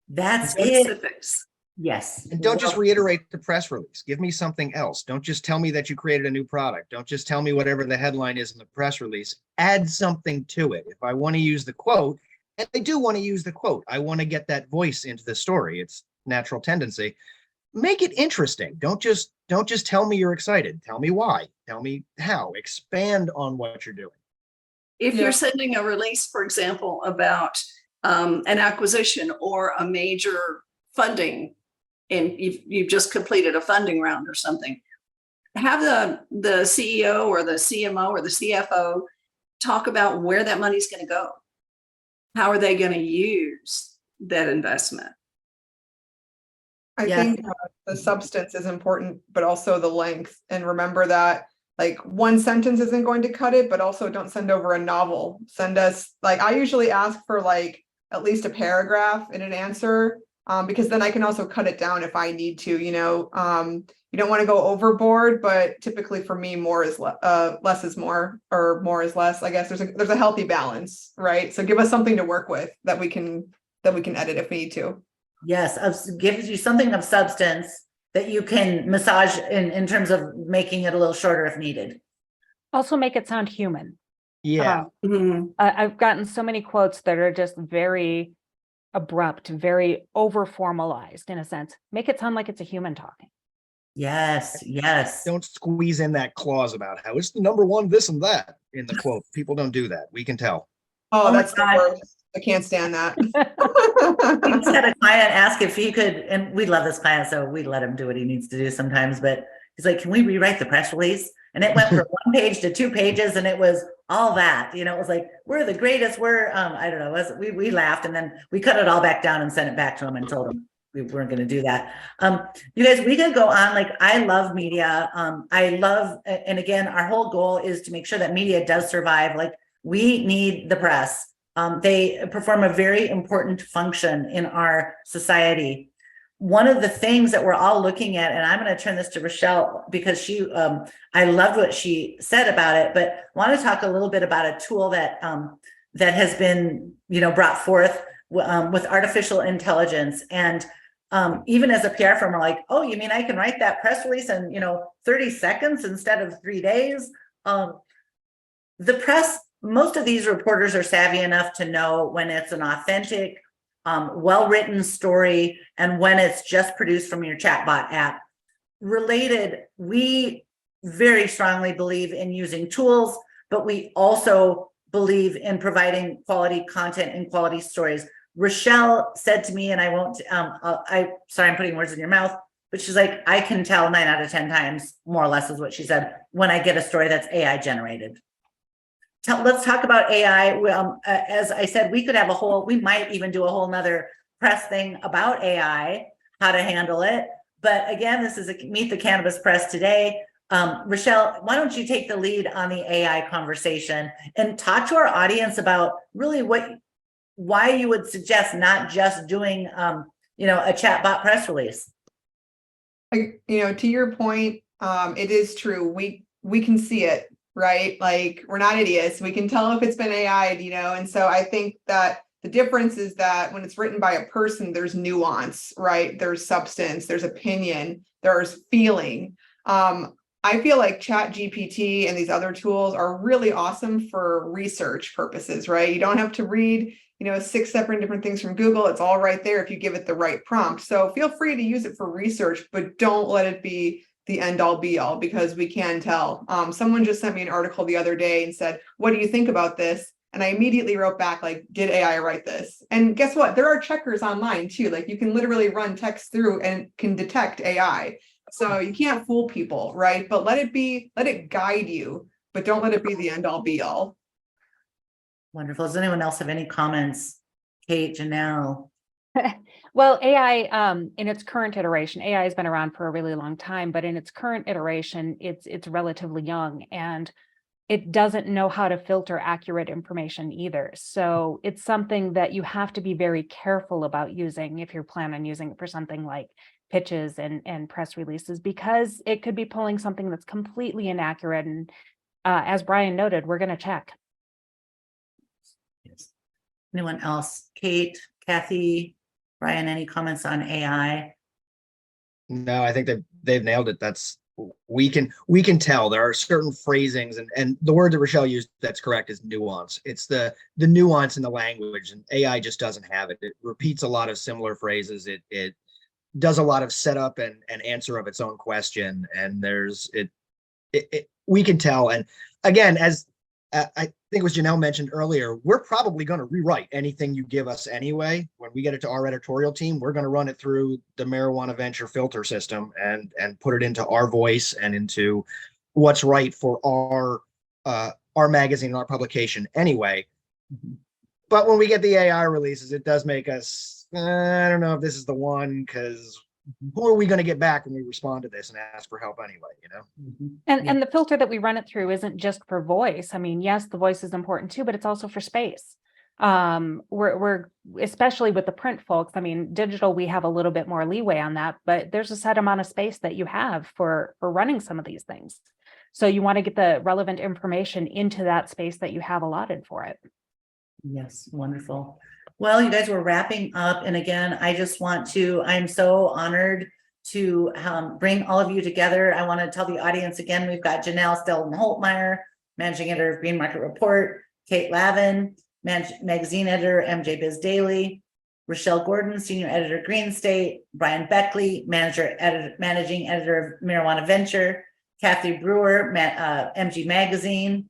That's it. Specifics. Yes. And don't just reiterate the press release. Give me something else. Don't just tell me that you created a new product. Don't just tell me whatever the headline is in the press release. Add something to it. If I want to use the quote, and I do want to use the quote, I want to get that voice into the story. It's natural tendency. Make it interesting. Don't just tell me you're excited. Tell me why. Tell me how. Expand on what you're doing. If you're sending a release, for example, about an acquisition or a major funding, and you've just completed a funding round or something, have the CEO or the CMO or the CFO talk about where that money's going to go. How are they going to use that investment? I think the substance is important, but also the length. And remember that like one sentence isn't going to cut it, but also don't send over a novel. Send us, like, I usually ask for like at least a paragraph in an answer, because then I can also cut it down if I need to, you know. You don't want to go overboard, but typically for me, more is less is more, or more is less. I guess there's a healthy balance, right? So give us something to work with that we can edit if we need to. Yes, gives you something of substance that you can massage in terms of making it a little shorter if needed. Also make it sound human. Yeah. I've gotten so many quotes that are just very abrupt, very over formalized in a sense. Make it sound like it's a human talking. Yes, yes. Don't squeeze in that clause about how it's the number one, this and that in the quote. People don't do that. We can tell. Oh, that's the worst. I can't stand that. We just had a client ask if he could, and we love this client, so we let him do what he needs to do sometimes, but he's like, can we rewrite the press release? And it went from 1 page to 2 pages, and it was all that, you know, it was like, we're the greatest, I don't know, we laughed, and then we cut it all back down and sent it back to him and told him we weren't going to do that. You guys, we could go on. Like, I love media. I love, and again, our whole goal is to make sure that media does survive. Like, we need the press. They perform a very important function in our society. One of the things that we're all looking at, and I'm going to turn this to Rachelle because I loved what she said about it, but I want to talk a little bit about a tool that that has been, you know, brought forth with artificial intelligence. And even as a PR firm, we're like, oh, you mean I can write that press release in, 30 seconds instead of 3 days? The press, most of these reporters are savvy enough to know when it's an authentic, well-written story and when it's just produced from your chatbot app. Related, we very strongly believe in using tools, but we also believe in providing quality content and quality stories. Rachelle said to me, and I won't, sorry, I'm putting words in your mouth, but she's like, I can tell 9 out of 10 times, more or less is what she said, when I get a story that's AI generated. Let's talk about AI. As I said, we might even do a whole nother press thing about AI, how to handle it. But again, this is a Meet the Cannabis Press today. Rachelle, why don't you take the lead on the AI conversation and talk to our audience about really why you would suggest not just doing, a chatbot press release. To your point, it is true. We can see it, right? Like, we're not idiots. We can tell if it's been AI'd, and so I think that the difference is that when it's written by a person, there's nuance, right? There's substance, there's opinion, there's feeling. I feel like ChatGPT and these other tools are really awesome for research purposes, right? You don't have to read, 6 separate different things from Google. It's all right there if you give it the right prompt. So feel free to use it for research, but don't let it be the end all be all, because we can tell. Someone just sent me an article the other day and said, what do you think about this? And I immediately wrote back, like, did AI write this? And guess what? There are checkers online too. Like, you can literally run text through and can detect AI. So you can't fool people, right? But let it guide you, but don't let it be the end all be all. Wonderful. Does anyone else have any comments? Kate, Jenel? Well, AI, in its current iteration, AI has been around for a really long time, but in its current iteration, it's relatively young, and it doesn't know how to filter accurate information either. So it's something that you have to be very careful about using if you're planning on using it for something like pitches and press releases, because it could be pulling something that's completely inaccurate. And as Brian noted, we're going to check. Yes. Anyone else? Kate, Kathy, Brian, any comments on AI? No, I think they've nailed it. We can tell there are certain phrasings, and the word that Rachelle used that's correct is nuance. It's the nuance in the language, and AI just doesn't have it. It repeats a lot of similar phrases. It does a lot of setup and answer of its own question, and we can tell. And again, as I think it was Jenel mentioned earlier, we're probably going to rewrite anything you give us anyway. When we get it to our editorial team, we're going to run it through the Marijuana Venture filter system and put it into our voice and into what's right for our magazine and our publication anyway. But when we get the AI releases, it does make us, I don't know if this is the one, because who are we going to get back when we respond to this and ask for help anyway, And the filter that we run it through isn't just for voice. I mean, yes, the voice is important too, but it's also for space. We're especially with the print folks. I mean, digital, we have a little bit more leeway on that, but there's a set amount of space that you have for running some of these things. So you want to get the relevant information into that space that you have allotted for it. Yes, wonderful. Well, you guys, we're wrapping up. And again, I'm so honored to bring all of you together. I want to tell the audience again, we've got Jenel Stelton-Holtmeier, Managing Editor of Green Market Report, Kate Lavin, Magazine Editor, MJBizDaily, Rachelle Gordon, Senior Editor, Greenstate, Brian Beckley, Managing Editor of Marijuana Venture, Kathy Brewer, MG Magazine.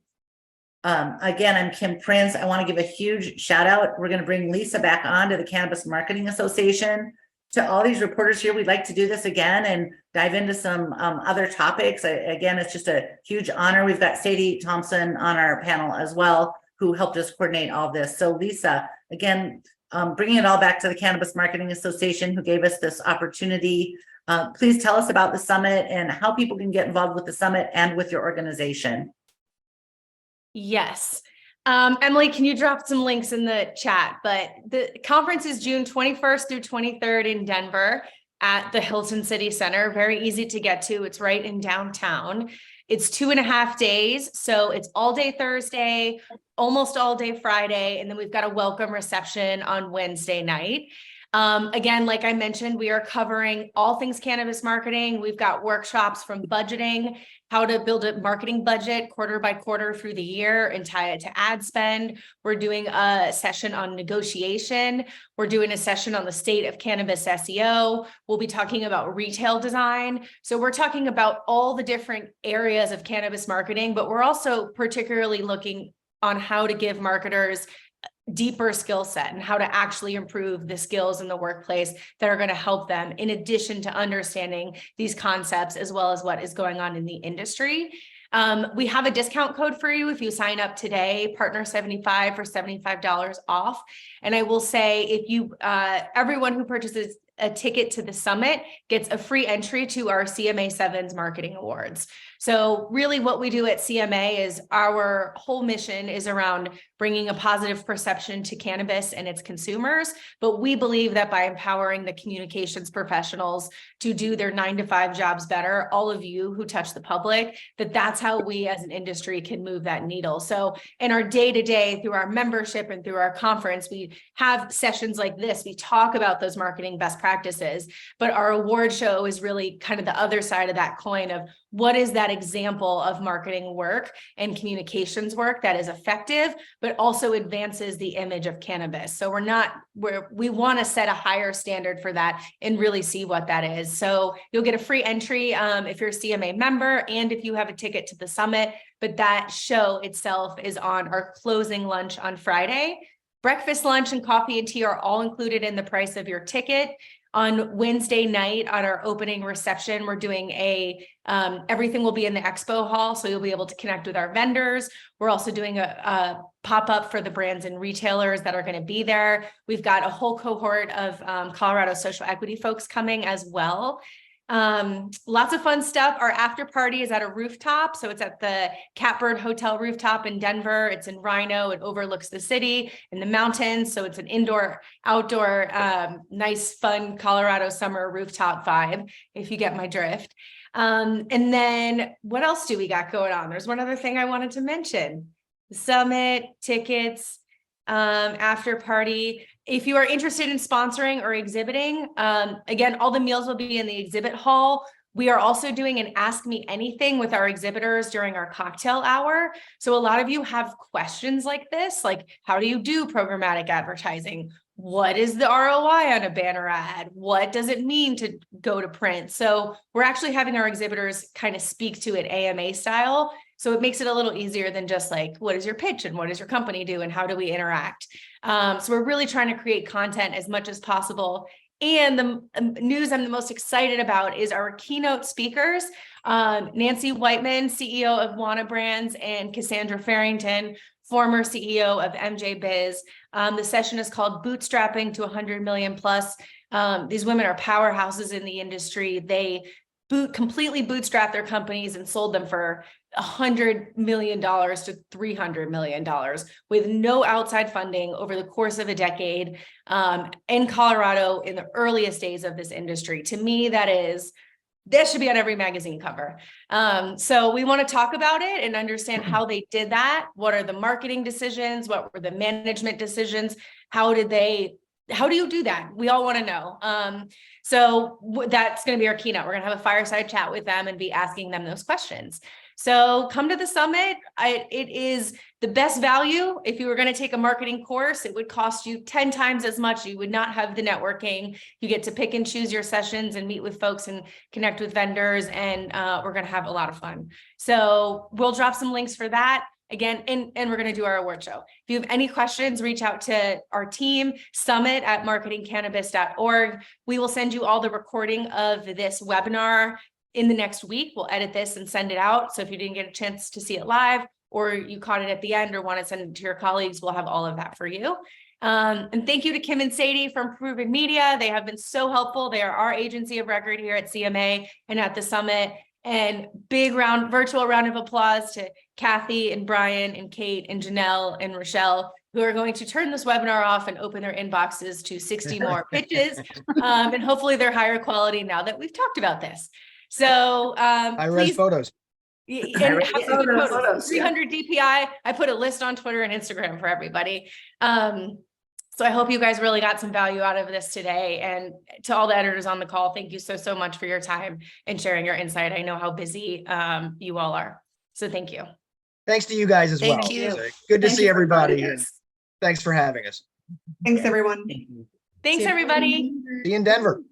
Again, I'm Kim Prince. I want to give a huge shout out. We're going to bring Lisa back on to the Cannabis Marketing Association. To all these reporters here, we'd like to do this again and dive into some other topics. Again, it's just a huge honor. We've got Sadie Thompson on our panel as well, who helped us coordinate all this. So Lisa, again, bringing it all back to the Cannabis Marketing Association, who gave us this opportunity. Please tell us about the summit and how people can get involved with the summit and with your organization. Yes. Emily, can you drop some links in the chat? But the conference is June 21st through 23rd in Denver at the Hilton City Center. Very easy to get to. It's right in downtown. It's 2.5 days. So it's all day Thursday, almost all day Friday. And then we've got a welcome reception on Wednesday night. Again, like I mentioned, we are covering all things cannabis marketing. We've got workshops from budgeting, how to build a marketing budget quarter by quarter through the year and tie it to ad spend. We're doing a session on negotiation. We're doing a session on the state of cannabis SEO. We'll be talking about retail design. So we're talking about all the different areas of cannabis marketing, but we're also particularly looking on how to give marketers deeper skill set and how to actually improve the skills in the workplace that are going to help them, in addition to understanding these concepts as well as what is going on in the industry. We have a discount code for you if you sign up today, Partner 75 for $75 off. And I will say, if you, everyone who purchases a ticket to the summit gets a free entry to our CMA 7's marketing awards. So really what we do at CMA is our whole mission is around bringing a positive perception to cannabis and its consumers. But we believe that by empowering the communications professionals to do their 9-to-5 jobs better, all of you who touch the public, that's how we as an industry can move that needle. So in our day-to-day, through our membership and through our conference, we have sessions like this. We talk about those marketing best practices, but our award show is really kind of the other side of that coin of what is that example of marketing work and communications work that is effective, but also advances the image of cannabis. So we want to set a higher standard for that and really see what that is. So you'll get a free entry if you're a CMA member and if you have a ticket to the summit, but that show itself is on our closing lunch on Friday. Breakfast, lunch, and coffee and tea are all included in the price of your ticket. On Wednesday night, on our opening reception, we're doing everything will be in the expo hall, so you'll be able to connect with our vendors. We're also doing a pop-up for the brands and retailers that are going to be there. We've got a whole cohort of Colorado social equity folks coming as well. Lots of fun stuff. Our after party is at a rooftop. So it's at the Catbird Hotel rooftop in Denver. It's in Rhino. It overlooks the city and the mountains. So it's an indoor, outdoor, nice, fun Colorado summer rooftop vibe, if you get my drift. And then what else do we got going on? There's one other thing I wanted to mention. The summit, tickets, after party. If you are interested in sponsoring or exhibiting, again, all the meals will be in the exhibit hall. We are also doing an Ask Me Anything with our exhibitors during our cocktail hour. So a lot of you have questions like this, like how do you do programmatic advertising? What is the ROI on a banner ad? What does it mean to go to print? So we're actually having our exhibitors kind of speak to it AMA style. So it makes it a little easier than just like, what is your pitch and what does your company do and how do we interact? So we're really trying to create content as much as possible. And the news I'm the most excited about is our keynote speakers, Nancy Whiteman, CEO of Wana Brands, and Cassandra Farrington, former CEO of MJBiz. The session is called Bootstrapping to 100 million plus. These women are powerhouses in the industry. They completely bootstrapped their companies and sold them for $100 million to $300 million with no outside funding over the course of a decade in Colorado in the earliest days of this industry. To me, that should be on every magazine cover. So we want to talk about it and understand how they did that. What are the marketing decisions? What were the management decisions? How do you do that? We all want to know. So that's going to be our keynote. We're going to have a fireside chat with them and be asking them those questions. So come to the summit. It is the best value. If you were going to take a marketing course, it would cost you 10 times as much. You would not have the networking. You get to pick and choose your sessions and meet with folks and connect with vendors. And we're going to have a lot of fun. So we'll drop some links for that. Again, and we're going to do our award show. If you have any questions, reach out to our team, summit@marketingcannabis.org. We will send you all the recording of this webinar in the next week. We'll edit this and send it out. So if you didn't get a chance to see it live or you caught it at the end or want to send it to your colleagues, we'll have all of that for you. And thank you to Kim and Sadie from Proven Media. They have been so helpful. They are our agency of record here at CMA and at the summit. And big virtual round of applause to Kathy and Brian and Kate and Jenel and Rachelle, who are going to turn this webinar off and open their inboxes to 60 more pitches. And hopefully they're higher quality now that we've talked about this. So I read photos. And photos. 300 DPI. I put a list on Twitter and Instagram for everybody. So I hope you guys really got some value out of this today. And to all the editors on the call, thank you so much for your time and sharing your insight. I know how busy you all are. So thank you. Thanks to you guys as well. Thank you. Good to Thank see you for everybody. inviting And us. thanks for having us. Thanks, everyone. Thanks, everybody. See you in Denver.